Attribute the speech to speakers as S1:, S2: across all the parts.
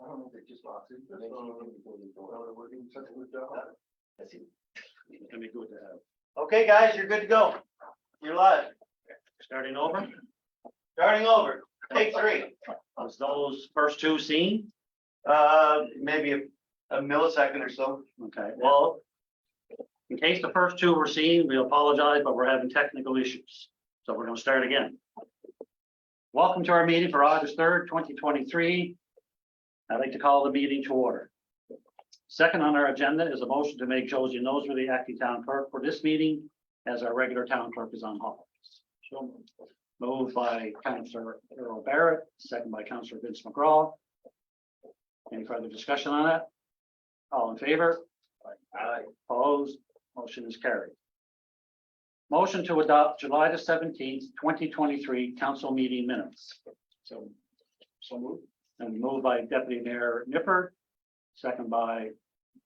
S1: I don't know if they just lost it, but they before they go. Oh, we're doing such a good job.
S2: Let's see.
S3: Let me go to that.
S2: Okay, guys, you're good to go. You're live.
S3: Starting over.
S2: Starting over. Take 3.
S3: Was those first two seen?
S2: Maybe a millisecond or so.
S3: Okay, well, in case the first two were seen, we apologize, but we're having technical issues. So we're gonna start again. Welcome to our meeting for August 3rd, 2023. I'd like to call the meeting to order. Second on our agenda is a motion to make Josie Noseworthy acting town clerk for this meeting, as our regular town clerk is on holidays. So moved by Councillor Earl Barrett, second by Councillor Vince McGraw. Any further discussion on that? All in favor?
S2: Aye.
S3: Opposed? Motion is carried. Motion to adopt July the 17th, 2023 council meeting minutes. So moved. And moved by Deputy Mayor Nippert, second by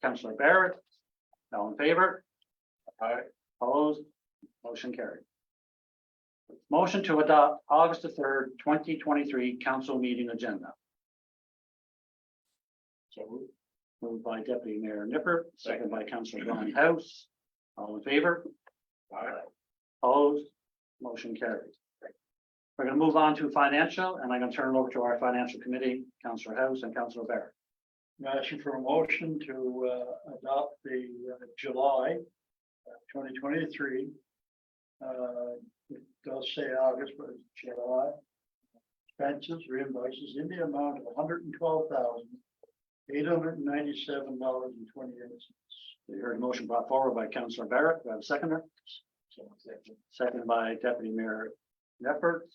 S3: Councillor Barrett. All in favor? Aye. Opposed? Motion carried. Motion to adopt August the 3rd, 2023 council meeting agenda. So moved. Moved by Deputy Mayor Nippert, second by Councillor Brian House. All in favor? Aye. Opposed? Motion carried. We're going to move on to financial, and I'm going to turn it over to our financial committee, Councillor House and Councillor Barrett.
S4: I'm asking for a motion to adopt the July 2023. It does say August, but it's July. Expenses or invoices in the amount of $112,897.28.
S3: You heard a motion brought forward by Councillor Barrett. Do I have a seconder? Second by Deputy Mayor Nippert.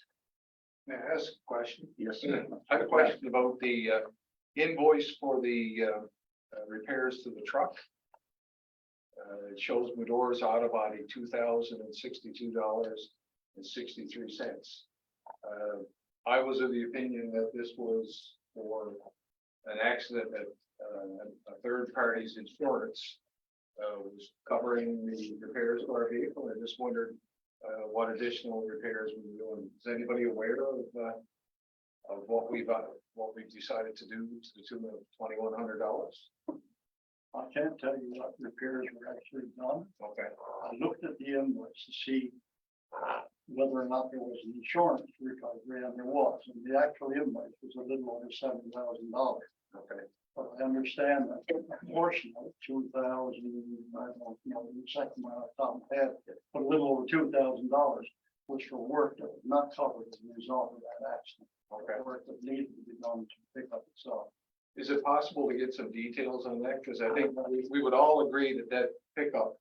S1: May I ask a question?
S3: Yes.
S1: I have a question about the invoice for the repairs to the truck. It shows Medora's Auto Body $2,062.63. I was of the opinion that this was for an accident that a third party's insurance was covering the repairs to our vehicle. I just wondered what additional repairs we were doing. Is anybody aware of what we've decided to do to the tune of $2,100?
S4: I can't tell you what repairs were actually done.
S1: Okay.
S4: I looked at the invoice to see whether or not there was an insurance recovery, and there was. And the actual invoice was a little over $7,000.
S1: Okay.
S4: But I understand that a portion of 2,000, I don't know, the second one off the top of my head, but a little over $2,000 was for work that was not covered as a result of that accident.
S1: Okay.
S4: Work that needed to be done to pick up itself.
S1: Is it possible to get some details on that? Because I think we would all agree that that pickup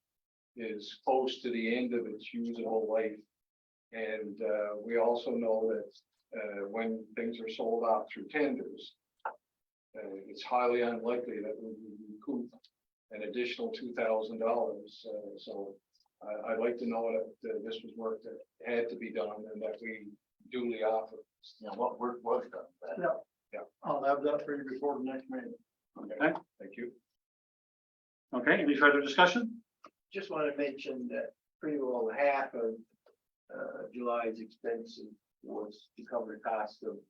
S1: is close to the end of its usable life. And we also know that when things are sold out through tenders, it's highly unlikely that we would recoup an additional $2,000. So I'd like to know that this was work that had to be done and that we duly offer.
S2: Yeah, what work was done?
S4: Yeah. I'll have that for you before the next meeting.
S3: Okay.
S1: Thank you.
S3: Okay, any further discussion?
S5: Just want to mention that pretty well half of July's expenses was to cover the cost of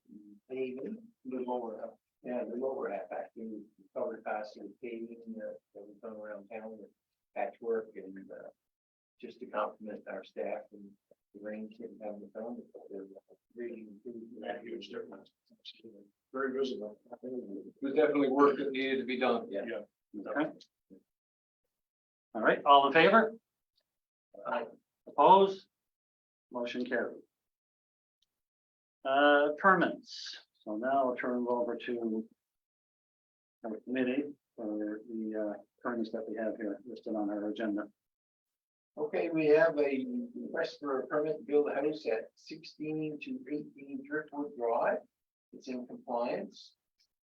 S5: paving, the lower half. Yeah, the lower half actually cover the cost of paving that was done around town, with patchwork, and just to compliment our staff and the rain kit having the done. They're really improved that huge difference. Very visible.
S1: It was definitely work that needed to be done.
S5: Yeah.
S3: Okay. All right, all in favor?
S5: Aye.
S3: Opposed? Motion carried. Permits. So now I'll turn it over to our committee for the permits that we have here listed on our agenda.
S5: Okay, we have a request for a permit to build a house at 16 to 18 Driftwood Drive. It's in compliance,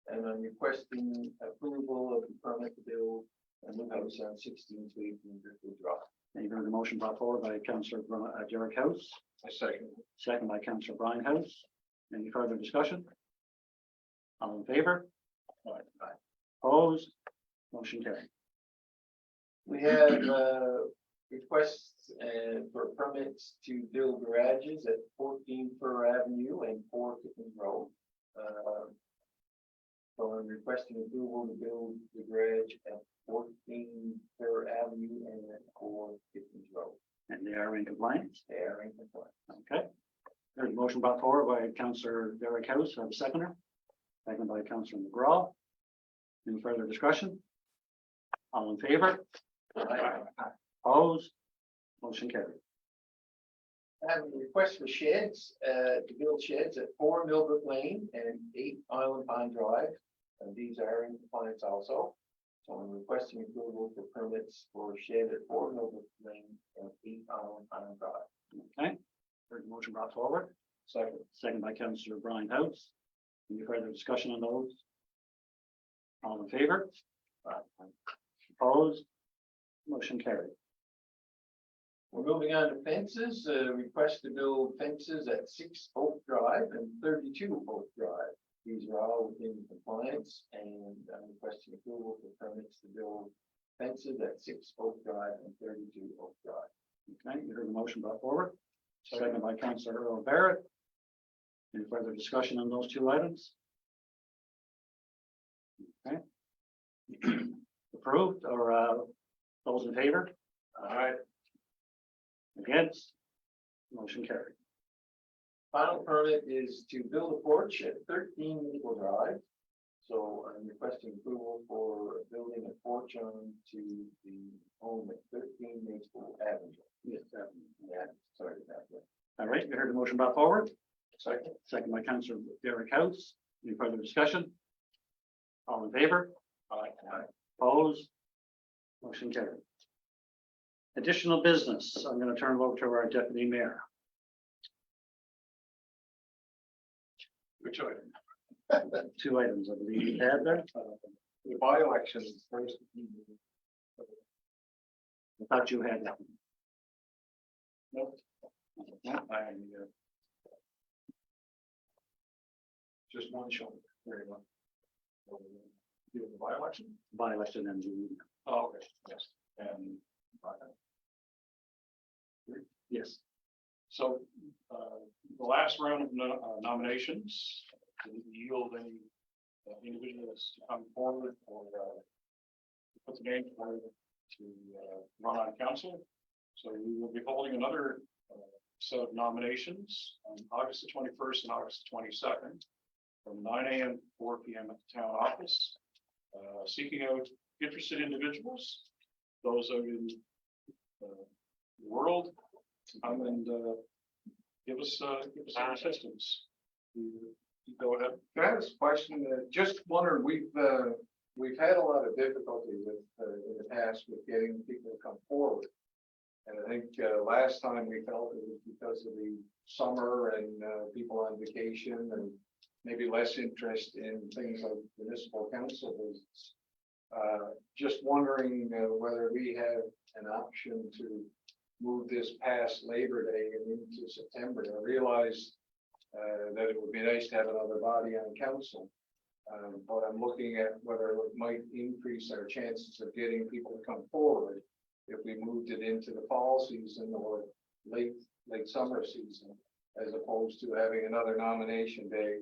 S5: and I'm requesting approval of the permit to build a new house on 16 to 18 Driftwood Drive.
S3: You heard the motion brought forward by Councillor Derek House,
S1: A second.
S3: second by Councillor Brian House. Any further discussion? All in favor? Aye. Opposed? Motion carried.
S5: We have requests for permits to build garages at 14 Fir Avenue and 4 Kippen Road. So I'm requesting approval to build the garage at 14 Fair Avenue and at 4 Gifford Road.
S3: And they are in compliance.
S5: They are in compliance.
S3: Okay. There's a motion brought forward by Councillor Derek House, have a seconder. Second by Councillor McGraw. Any further discussion? All in favor? Opposed? Motion carried.
S5: I have a request for sheds, to build sheds at 4 Millbrook Lane and 8 Island Pine Drive. And these are in compliance also. So I'm requesting approval for permits for shed at 4 Millbrook Lane and 8 Island Pine Drive.
S3: Okay. Heard the motion brought forward. Second by Councillor Brian House. Any further discussion on those? All in favor? Opposed? Motion carried.
S5: We're moving on to fences, request to build fences at 6 Oak Drive and 32 Oak Drive. These are all within compliance and I'm requesting approval for permits to build fences at 6 Oak Drive and 32 Oak Drive.
S3: Okay, you heard the motion brought forward. Second by Councillor Earl Barrett. Any further discussion on those two items? Okay. Approved or those in favor?
S1: All right.
S3: Against? Motion carried.
S5: Final permit is to build a porch at 13 Maple Drive. So I'm requesting approval for building a porch on to the home at 13 Maple Avenue.
S3: Yes,
S5: Yeah, sorry about that.
S3: all right, you heard the motion brought forward.
S5: Second.
S3: Second by Councillor Derek House. Any further discussion? All in favor? Opposed? Motion carried. Additional business. I'm going to turn it over to our deputy mayor.
S1: Which item?
S3: Two items, I believe you had there.
S1: The by-elections first.
S3: I thought you had that.
S1: Nope. Just one show. Very well. You have the by-election?
S3: By election and the,
S1: Oh, okay, yes, and.
S3: yes.
S6: So, the last round of nominations didn't yield any individuals to come forward or put the name forward to run on council. So we will be holding another set of nominations on August the 21st and August the 22nd from 9 a.m. to 4 p.m. at the town office, seeking out interested individuals, those of you in the world, come and give us your assistance. You go ahead.
S1: Can I ask a question? Just wondering, we've had a lot of difficulty with, in the past with getting people to come forward. And I think, last time we felt it was because of the summer and, people on vacation and maybe less interest in things like municipal council visits. Just wondering, whether we have an option to move this past Labor Day and into September. I realize that it would be nice to have another body on council. But I'm looking at whether it might increase our chances of getting people to come forward if we moved it into the fall season or late summer season, as opposed to having another nomination day,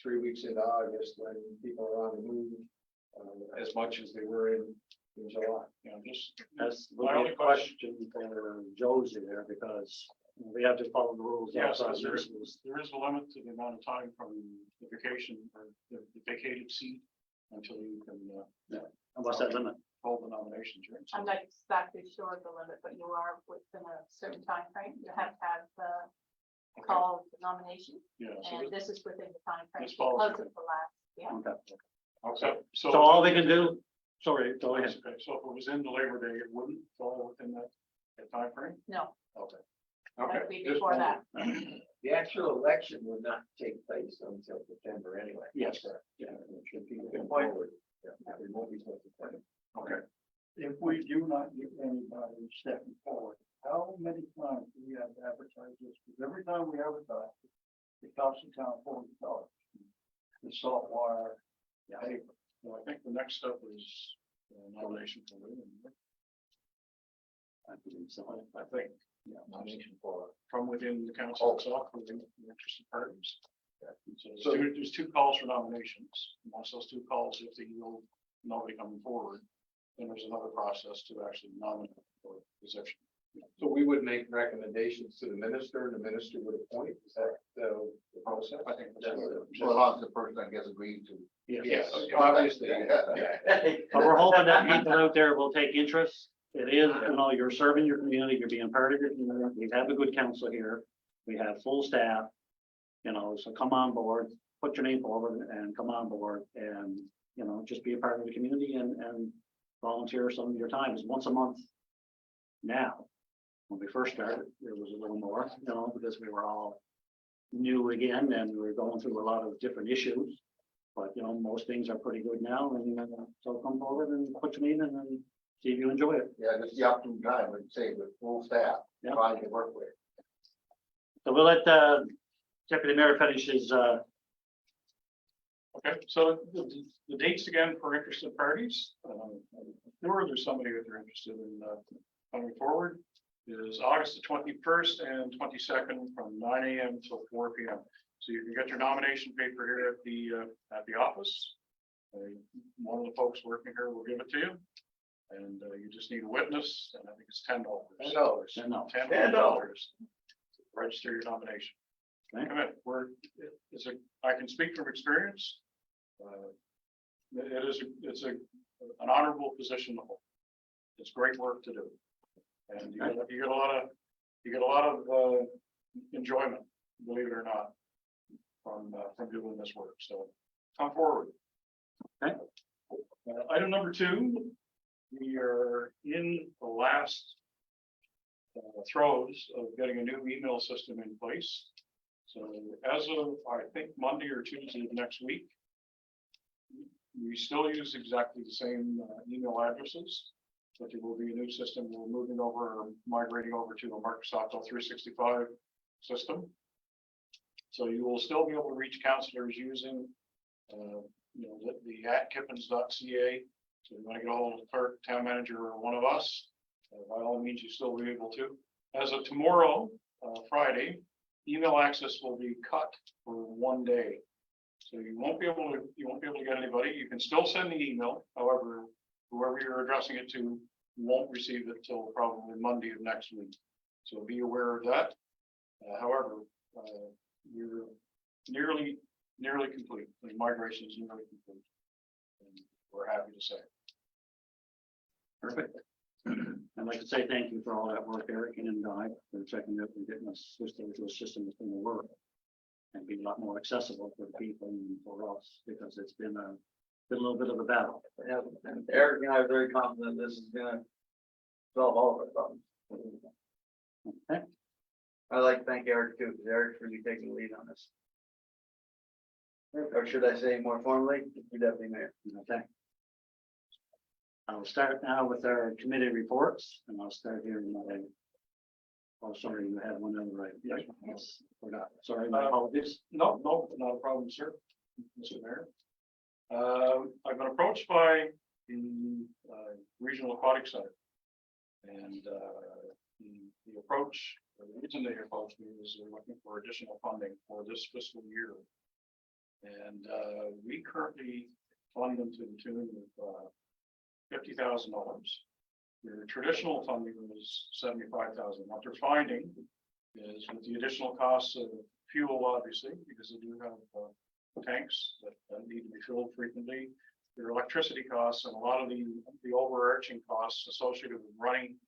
S1: 3 weeks into August when people are on the move, as much as they were in July.
S6: Just
S3: That's
S6: My
S3: the
S6: only
S3: question for Josie there, because we have to follow the rules.
S6: yes,
S3: outside
S6: there
S3: this.
S6: is a limit to the amount of time from the vacation or the vacated seat until you can
S3: And what's that limit?
S6: hold the nomination during.
S7: I'm not exactly sure of the limit, but you are within a certain time frame. You have to have the call the nomination,
S6: Yeah. So
S7: and this is within the time frame
S6: This falls
S7: because of the last, yeah.
S3: Okay.
S6: So
S3: So all we can do, sorry, go ahead.
S6: Okay, so if it was in the Labor Day, it wouldn't fall within that time frame?
S7: No,
S1: Okay.
S7: that'd be
S1: Just
S7: before that.
S5: The actual election would not take place until September anyway.
S3: Yes.
S5: Yeah, it should be going forward. Yeah, it won't be till September.
S1: Okay.
S4: If we do not get anybody stepping forward, how many times do we have to advertise this? Because every time we advertise, it costs the town $40. The salt wire, paper.
S6: Well, I think the next step is nomination for William.
S3: I believe so.
S6: I think,
S5: Nomination for.
S6: from within the council itself, within the interested parties. So There's two calls for nominations. Once those two calls, if they yield nobody coming forward, then there's another process to actually nominate for a position.
S1: So we would make recommendations to the minister and the minister would appoint, is that the process?
S6: I think that's.
S8: So long as the person, I guess, agrees to.
S1: Yes, obviously.
S3: But we're hoping that people out there will take interest. It is, you know, you're serving your community, you're being part of your community. We have a good council here. We have full staff. You know, so come on board, put your name forward and come on board and, you know, just be a part of the community and volunteer some of your time. It's once a month now. When we first started, there was a little more, you know, because we were all new again and we were going through a lot of different issues. But, you know, most things are pretty good now and so come forward and put your name in and see if you enjoy it.
S8: Yeah, this is the opportune time, I'd say, with full staff,
S3: Yeah.
S8: trying to work with.
S3: So we'll let Deputy Mayor finish his,
S6: Okay, so the dates again for interested parties, sure there's somebody that they're interested in coming forward, is August the 21st and 22nd from 9 a.m. till 4 p.m. So you can get your nomination paper here at the office. One of the folks working here will give it to you. And you just need a witness, and I think it's $10.
S1: $10.
S3: no,
S6: $10. Register your nomination.
S3: Okay.
S6: Come in. I can speak from experience. It's an honorable position to hold. It's great work to do. And you get a lot of enjoyment, believe it or not, from doing this work. So come forward.
S3: Okay.
S6: Item number 2, we are in the last throes of getting a new email system in place. So as of, I think, Monday or Tuesday of next week, we still use exactly the same email addresses, but there will be a new system. We're moving over, migrating over to a Microsoft 365 system. So you will still be able to reach councillors using, the @kippens.ca. So if you want to get a hold of the clerk, town manager, or one of us, by all means, you still be able to. As of tomorrow, Friday, email access will be cut for 1 day. So you won't be able to get anybody. You can still send the email. However, whoever you're addressing it to won't receive it till probably Monday of next week. So be aware of that. However, you're nearly complete. The migration is nearly complete. And we're happy to say.
S3: perfect. I'd like to say thank you for all that work, Eric and Guy, for checking out and getting us switched over to a system that's going to work and be a lot more accessible for the people and for us, because it's been a little bit of a battle.
S2: Yeah, and Eric and I are very confident this is gonna solve all of our problems.
S3: Okay.
S2: I'd like to thank Eric too, because Eric's really taking the lead on this. Or should I say more formally, your deputy mayor?
S3: Okay. I'll start now with our committee reports, and I'll start here in my. Oh, sorry, you had one other right. Yes, forgot. Sorry, my apologies.
S6: No, not a problem, sir. Mr. Mayor. I've been approached by the Regional Aquatic Center. And the approach, the reason they approached me is they're looking for additional funding for this fiscal year. And we currently fund them to the tune of $50,000. Their traditional funding is $75,000. What they're finding is with the additional costs of fuel, obviously, because they do have tanks that need to be filled frequently, their electricity costs and a lot of the overarching costs associated with running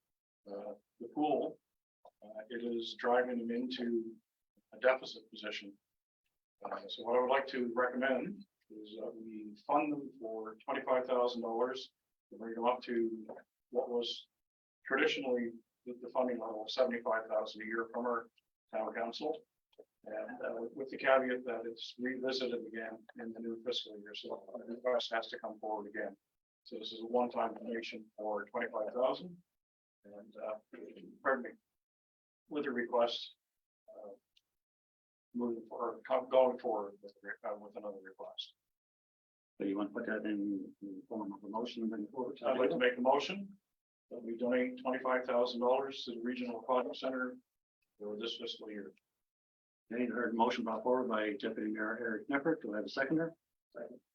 S6: the pool, it is driving them into a deficit position. So what I would like to recommend is that we fund them for $25,000 to bring them up to what was traditionally the funding level of $75,000 a year from our town council. And with the caveat that it's revisited again in the new fiscal year, so the request has to come forward again. So this is a one-time donation for $25,000, and pardon me, with a request moving forward, going forward with another request.
S3: So you want to put that in the form of a motion and bring it forward?
S6: I'd like to make a motion that we donate $25,000 to the Regional Aquatic Center for this fiscal year.
S3: Okay, heard motion brought forward by Deputy Mayor Eric Knepper. Do I have a seconder?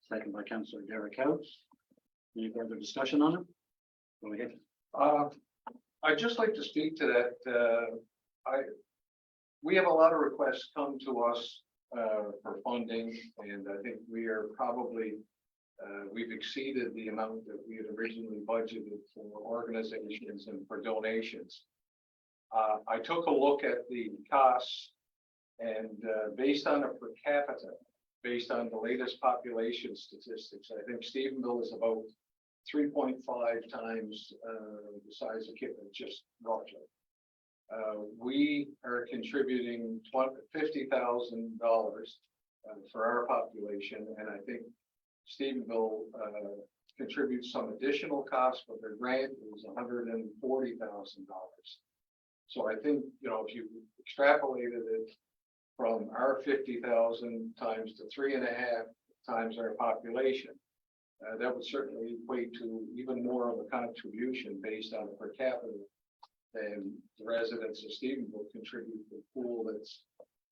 S3: Second by Councillor Derek House. Any further discussion on it? Go ahead.
S1: I'd just like to speak to that. We have a lot of requests come to us for funding, and I think we are probably, we've exceeded the amount that we had originally budgeted for organizations and for donations. I took a look at the costs, and based on a per capita, based on the latest population statistics, I think Stephenville is about 3.5 times the size of Kipling, just roughly. We are contributing $50,000 for our population, and I think Stephenville contributes some additional costs, but their grant is $140,000. So I think, you know, if you extrapolated it from our 50,000 times to 3.5 times our population, that would certainly equate to even more of a contribution based on per capita than the residents of Stephenville contribute to the pool that's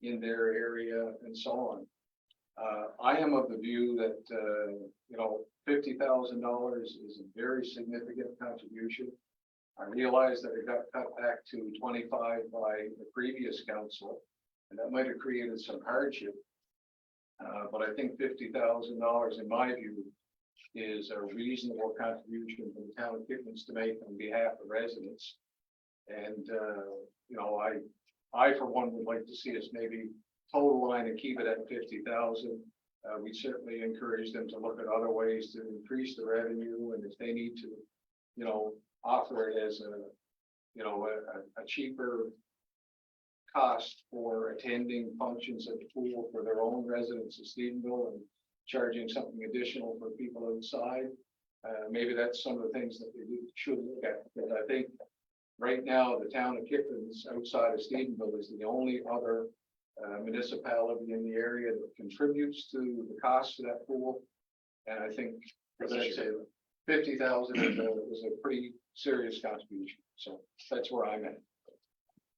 S1: in their area and so on. I am of the view that, you know, $50,000 is a very significant contribution. I realize that it got cut back to 25 by the previous council, and that might have created some hardship. But I think $50,000, in my view, is a reasonable contribution for the town of Kittens to make on behalf of residents. And, you know, I for one would like to see us maybe total line and keep it at 50,000. We certainly encourage them to look at other ways to increase the revenue, and if they need to, you know, offer it as a, you know, a cheaper cost for attending functions at the pool for their own residents of Stephenville and charging something additional for people outside. Maybe that's some of the things that they should look at, because I think right now the town of Kittens outside of Stephenville is the only other municipality in the area that contributes to the cost of that pool. And I think, as I say, 50,000 is a pretty serious contribution. So that's where I'm at.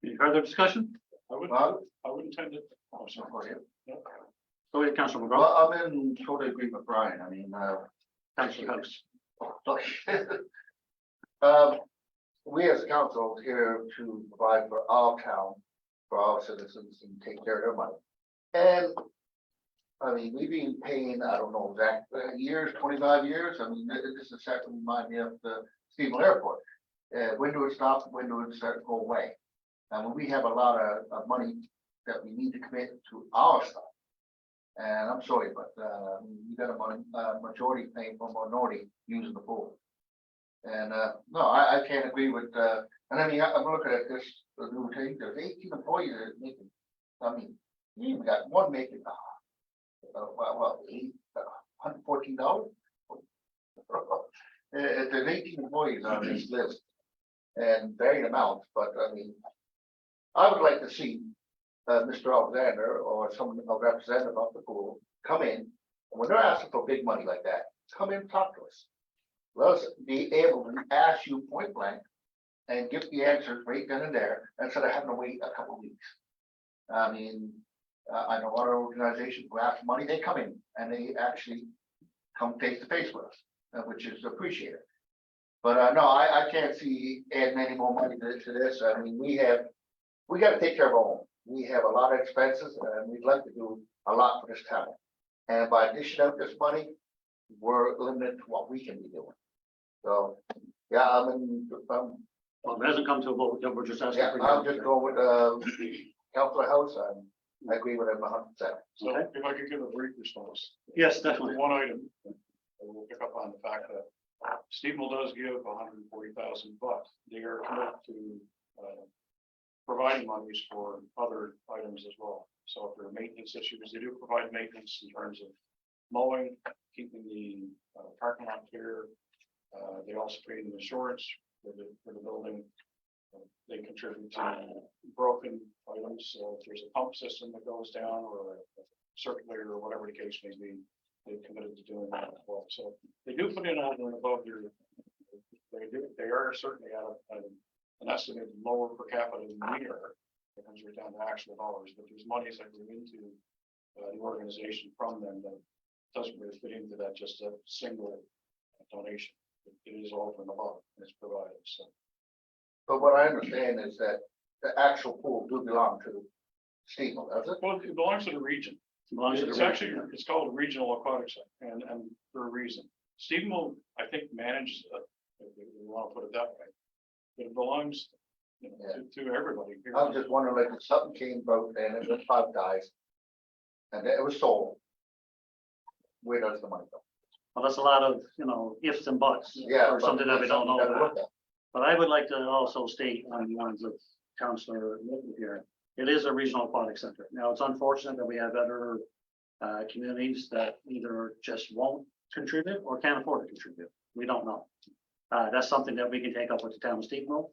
S3: Any further discussion?
S6: I would,
S8: Well,
S6: I would intend it. Oh, sorry.
S8: go ahead.
S3: Go ahead, Councillor McGraw.
S8: Well, I'm in total agreement with Brian. I mean,
S3: Councillor House.
S8: we as a council here to provide for our town, for our citizens, and take care of their money. And I mean, we've been paying, I don't know, exact years, 25 years. I mean, this is starting to remind me of the Stephenville Airport. When do it stop? When do it start to go away? And we have a lot of money that we need to commit to our stuff. And I'm sorry, but we got a majority paying for minority using the pool. And no, I can't agree with. And I mean, I'm looking at this the new thing. There's 18 employees that are making. I mean, you even got one making $114. There's 18 employees on this list, and varied amounts. But I mean, I would like to see Mr. Alexander or someone, a representative of the pool, come in, and when they're asking for big money like that, come in and talk to us. Let us be able to ask you point blank and give the answers right then and there, instead of having to wait a couple of weeks. I mean, I know other organizations who ask for money, they come in and they actually come face to face with us, which is appreciated. But no, I can't see adding any more money to this. I mean, we got to take care of our own. We have a lot of expenses, and we'd like to do a lot for this town. And by dishing out this money, we're limited to what we can be doing. So, yeah,
S3: Well, it hasn't come to a vote, yet. We're just asking.
S8: yeah,
S3: for
S8: I'll
S3: your-
S8: just go with Councilor House. I agree with him 100%.
S6: So
S3: Okay.
S6: if I could give a brief response.
S3: Yes, definitely.
S6: One item, I will pick up on the fact that Stephenville does give $140,000, but they are committed to providing monies for other items as well. So if there are maintenance issues, they do provide maintenance in terms of mowing, keeping the parking lot clear. They also pay the insurance for the building. They contribute to broken items. So if there's a pump system that goes down or a circulator or whatever the case may be, they're committed to doing that as well. So they do put in over and above your, they are certainly at an estimated lower per capita than we are. It comes right down to actual dollars, but there's monies that go into the organization from them that doesn't really fit into that, just a single donation. It is over and above, and it's provided, so.
S8: But what I understand is that the actual pool do belong to Steamboat, does it?
S6: Well, it belongs to the region.
S3: As long as
S6: It's
S3: it's
S6: actually, it's called Regional Aquatic Center, and for a reason. Stephenville, I think, manages it, if we want to put it that way. But it belongs, you know, to everybody here.
S8: I was just wondering, like, if something came about and it was 5 guys. And it was sold. Where does the money go?
S3: Well, that's a lot of, ifs and buts.
S8: Yeah.
S3: Or
S8: but
S3: something that we
S8: that's
S3: don't
S8: something
S3: know
S8: you gotta
S3: about.
S8: look at.
S3: But I would like to also state on the lines of Councillor Litton here, it is a regional aquatic center. Now, it's unfortunate that we have other communities that either just won't contribute or can't afford to contribute. We don't know. That's something that we can take up with the town of Steamboat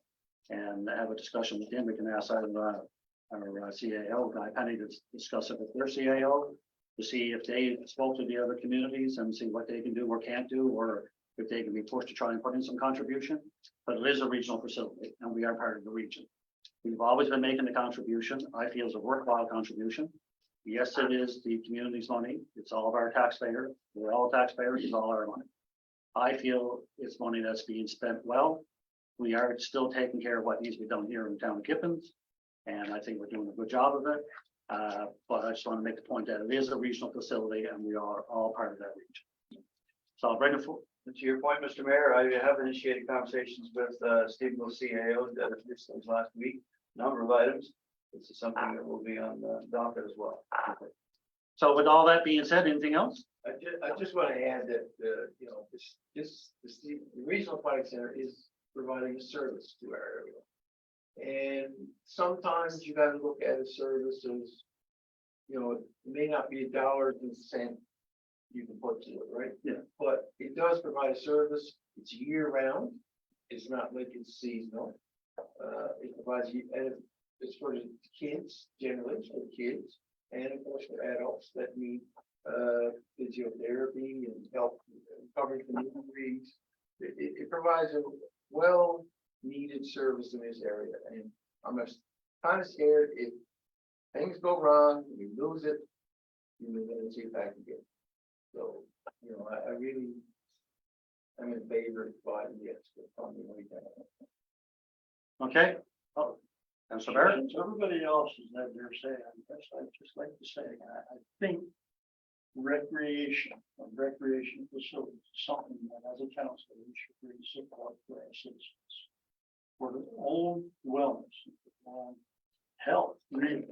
S3: and have a discussion with them. We can ask our CAO guy, Penny, to discuss it with their CAO to see if they spoke to the other communities and see what they can do or can't do, or if they can be pushed to try and put in some contribution. But it is a regional facility and we are part of the region. We've always been making the contribution. I feel it's a worthwhile contribution. Yes, it is the community's money. It's all of our taxpayers. We're all taxpayers. It's all our money. I feel it's money that's being spent well. We are still taking care of what needs to be done here in the town of Kippens. And I think we're doing a good job of it. But I just want to make the point that it is a regional facility and we are all part of that region. So I'll bring it forward.
S2: To your point, Mr. Mayor, I have initiated conversations with Stephenville CAO that this last week, number of items. This is something that will be on the docket as well.
S3: So with all that being said, anything else?
S5: I just want to add that, the Regional Aquatic Center is providing a service to our area. And sometimes you gotta look at a service as, it may not be $1 and cent you can put to it, right?
S3: Yeah.
S5: But it does provide a service. It's year round. It's not like it's seasonal. It provides you, and it's for the kids, generally, it's for the kids, and of course for adults that need physiotherapy and help recovering from injuries. It provides a well-needed service in this area, and I'm just kind of scared if things go wrong, we lose it, we're gonna see it back again. So, I really, I'm in favor of buying yes, but probably way down.
S3: Okay. Oh, Councilor Barrett?
S4: Everybody else has had their say on this. I'd just like to say, I think recreation facilities is something that as a council, we should really support for our citizens. For their own wellness, health, really.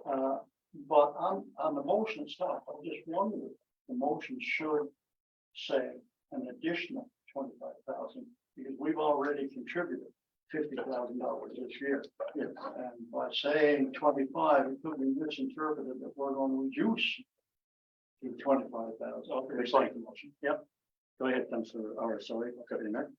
S4: But on the motion itself, I just wonder, the motion should say an additional 25,000, because we've already contributed $50,000 this year. And by saying 25, it could be misinterpreted that we're going to reduce to 25,000.
S6: Okay, like the motion.
S3: Go ahead, Councilor, Deputy Mayor.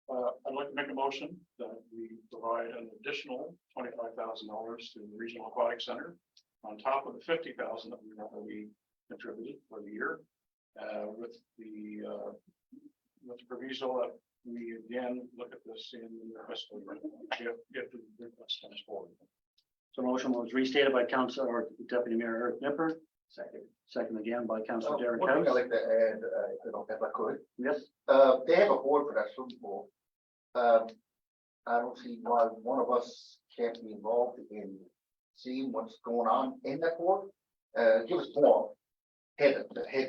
S6: I'd like to make a motion that we provide an additional $25,000 to the Regional Aquatic Center on top of the $50,000 that we already contributed for the year, with the proviso that we again look at this in the fiscal year. Get to the steps forward.
S3: So motion was restated by Councilor or Deputy Mayor Eric Nipper,
S5: Second.
S3: second again by Councilor Derek
S8: One thing I'd
S3: House.
S8: like to add, if I could,
S3: Yes,
S8: they have a board for that swimming pool. I don't see why one of us can't be involved in seeing what's going on in that board. Give us more heads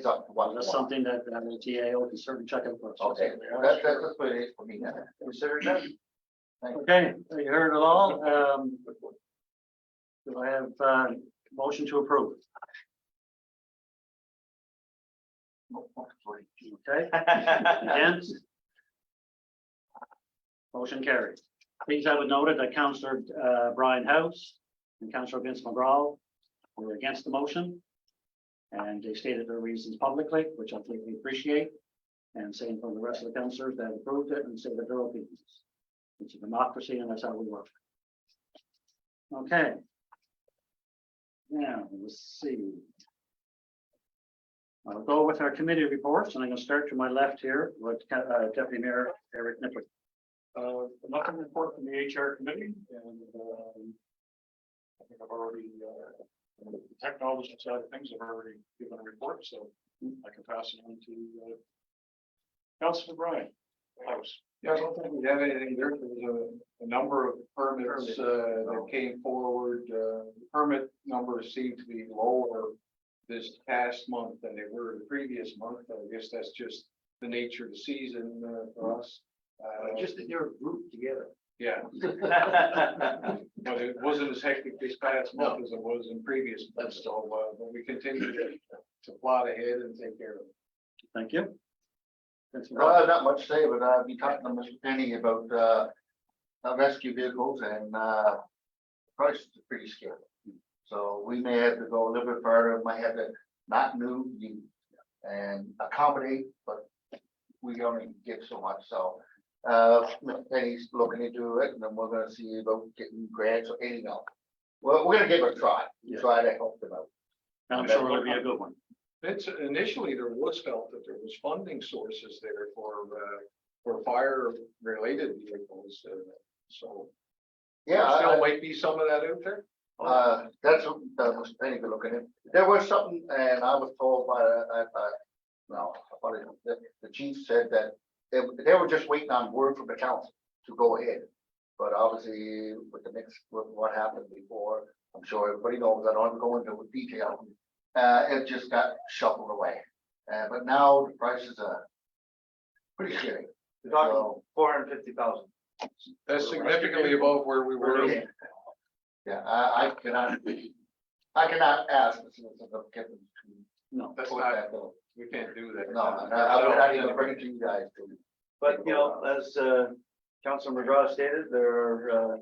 S8: up to what's
S3: that's
S8: going on.
S3: something that the GAO can certainly check out for us.
S8: Okay, that's what it is for me now.
S2: Consider that.
S3: Okay, you heard it all. Do I have motion to approve? Okay, against? Motion carried. Please have it noted that Councillor Brian House and Councillor Vince McGraw were against the motion. And they stated their reasons publicly, which I think we appreciate. And same from the rest of the councillors that approved it and said that their opinions. It's a democracy and that's how we work. Okay. Now, let's see. I'll go with our committee reports, and I'm going to start to my left here with Deputy Mayor Eric Nipper.
S6: Nothing report from the HR committee, and I think I've already, the technology side of things, I've already given a report, so I can pass it on to Councilor Brian. House.
S1: Yeah, I don't think we have anything there. There was a number of permits that came forward. The permit numbers seem to be lower this past month than they were the previous month. I guess that's just the nature of the season for us.
S5: Just that you're grouped together.
S1: Yeah, but it wasn't as hectic this past month as it was in previous months. So, but we continue to plot ahead and take care of it.
S3: Thank you. Councillor Roberts.
S8: Not much to say, but I'll be talking to Mr. Penny about, rescue vehicles and, prices are pretty scary. So we may have to go a little bit further, might have to not new, used, and accommodate, but we only give so much, so. Mr. Penny's looking into it, and then we're gonna see about getting grants or anything else. Well, we're gonna give it a try,
S3: Yeah.
S8: try to help them out.
S3: I'm sure it'll be a good one.
S1: It's initially there was felt that there was funding sources there for fire related vehicles. So
S8: Yeah,
S1: there still
S8: I-
S1: might be some of that out there.
S8: That's what Mr. Penny could look at it. There was something, and I was told by, the chief said that they were just waiting on word from the council to go ahead. But obviously, with what happened before, I'm sure everybody knows, I don't go into detail. It just got shuffled away. But now the prices are pretty scary.
S2: We're talking 450,000.
S1: That's significantly above where we were.
S8: Yeah, I cannot ask the citizens of Kippen to
S3: No.
S1: That's
S8: put
S1: not,
S8: that bill.
S1: we can't do that.
S8: No, I would not even bring it to you guys.
S2: But, you know, as Councilor McGraw stated, there are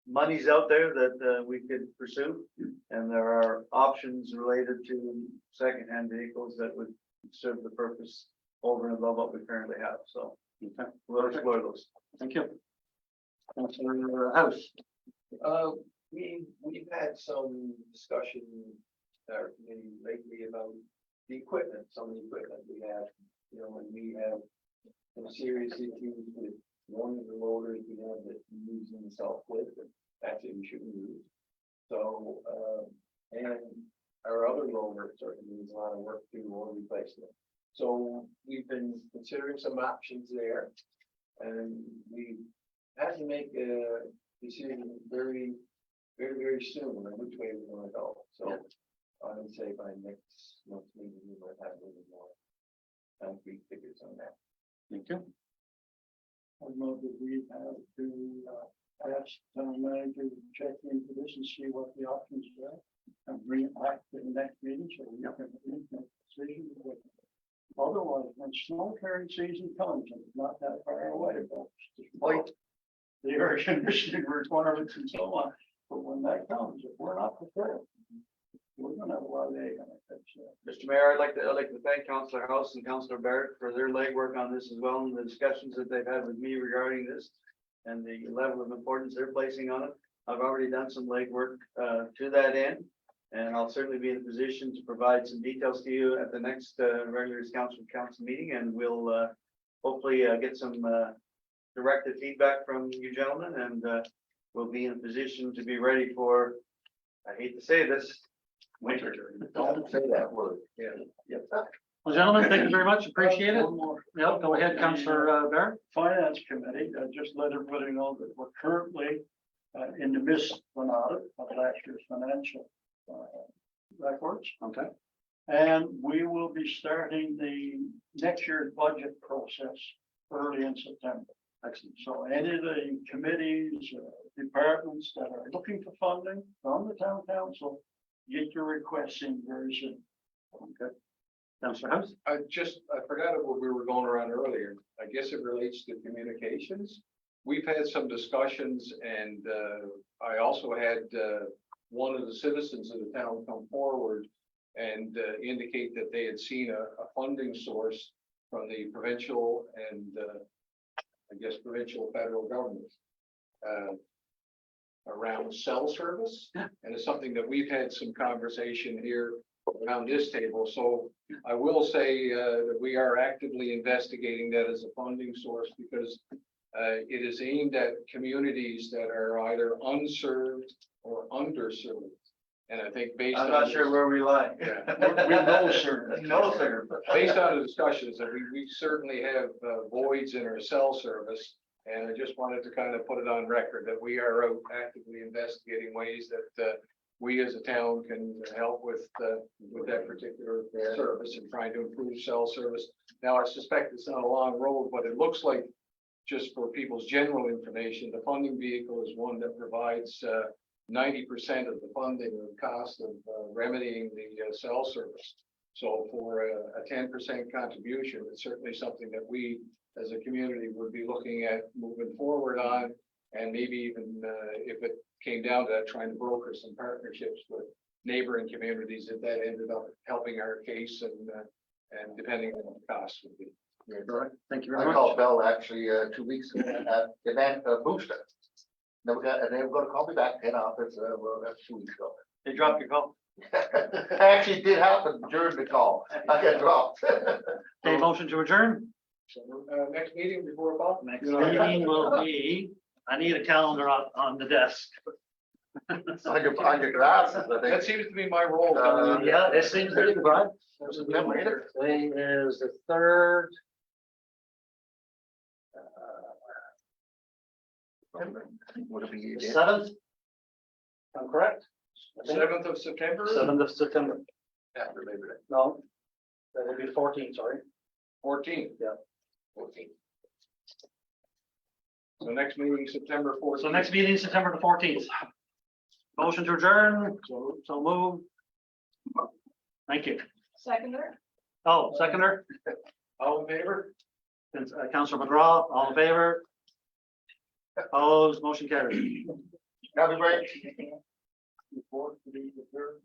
S2: monies out there that we could pursue. And there are options related to secondhand vehicles that would serve the purpose over and above what we currently have. So
S3: Okay.
S2: we'll explore those.
S3: Thank you. Councillor House.
S5: We've had some discussion maybe lately about the equipment, some of the equipment we have, you know, and we have some serious issues with one of the loaders we have that using self-lift, and that's it, we shouldn't use. So, and our other loader certainly needs a lot of work to or replacement. So we've been considering some options there, and we had to make a decision very soon on which way we're gonna go. So I would say by next month's meeting, we might have a little more concrete figures on that.
S3: Thank you.
S4: I know that we have to ask town manager to check into this and see what the options are. And bring it back to the next meeting so we can make a decision. Otherwise, when snow clearing season comes, and it's not that far away, folks, despite the air conditioning requirements and so on, but when that comes, if we're not prepared, we're gonna have a lot of egg on it.
S2: Mr. Mayor, I'd like to thank Councilor House and Councilor Barrett for their legwork on this as well, and the discussions that they've had with me regarding this and the level of importance they're placing on it. I've already done some legwork to that end, and I'll certainly be in a position to provide some details to you at the next regular council meeting, and we'll hopefully get some directed feedback from you gentlemen, and we'll be in a position to be ready for, I hate to say this, winter.
S8: Don't say that word.
S3: Well, gentlemen, thank you very much. Appreciate it.
S4: One more.
S3: Yep, go ahead, Councillor Barrett.
S4: Finance Committee, just let everybody know that we're currently in the midst of an audit of last year's financial records.
S3: Okay.
S4: And we will be starting the next year's budget process early in September.
S3: Excellent.
S4: So any of the committees, departments that are looking for funding from the town council, get your requests in very soon.
S3: Okay. Councillor House.
S1: I forgot what we were going around earlier. I guess it relates to communications. We've had some discussions, and I also had one of the citizens of the town come forward and indicate that they had seen a funding source from the provincial and I guess provincial federal government around cell service. And it's something that we've had some conversation here around this table. So I will say that we are actively investigating that as a funding source, because it is aimed at communities that are either unserved or underserved. And I think based on.
S2: I'm not sure where we lie.
S1: Yeah.
S4: We know, sir.
S2: No, sir.
S1: Based on the discussions that we certainly have voids in our cell service. And I just wanted to kind of put it on record that we are out actively investigating ways that we as a town can help with that particular service and trying to improve cell service. Now, I suspect it's not a long road, but it looks like, just for people's general information, the funding vehicle is one that provides 90% of the funding or cost of remedying the cell service. So for a 10% contribution, it's certainly something that we as a community would be looking at moving forward on. And maybe even if it came down to that, trying to broker some partnerships with neighboring communities, if that ended up helping our case and depending on what the cost would be.
S3: Thank you
S8: I
S3: very
S8: called
S3: much.
S8: Bell actually 2 weeks ago, demand a booster. They were gonna call me back in office, well, that's 2 weeks ago.
S2: They dropped your call.
S8: Actually, it did happen during the call. I got dropped.
S3: Okay, motion to adjourn.
S1: So next meeting before Bob?
S3: Next meeting will be, I need a calendar on the desk.
S8: On your glasses, I
S1: That
S8: think.
S1: seems to be my role.
S3: Yeah, it seems to be, Brad.
S8: September, ain't it?
S3: Today is the 3rd.
S8: Would it be?
S3: 7th? I'm correct?
S1: 7th of September?
S3: 7th of September.
S8: After Labor Day.
S3: No, that will be 14th, sorry.
S1: 14th.
S3: Yeah.
S8: 14.
S1: So next meeting, September 4th.
S3: So next meeting, September the 14th. Motion to adjourn, so move. Thank you.
S7: Seconder?
S3: Oh, seconder,
S1: All in favor?
S3: Councilor McGraw, all in favor? Opposed, motion carried.
S8: Happy break.
S1: Report to the third.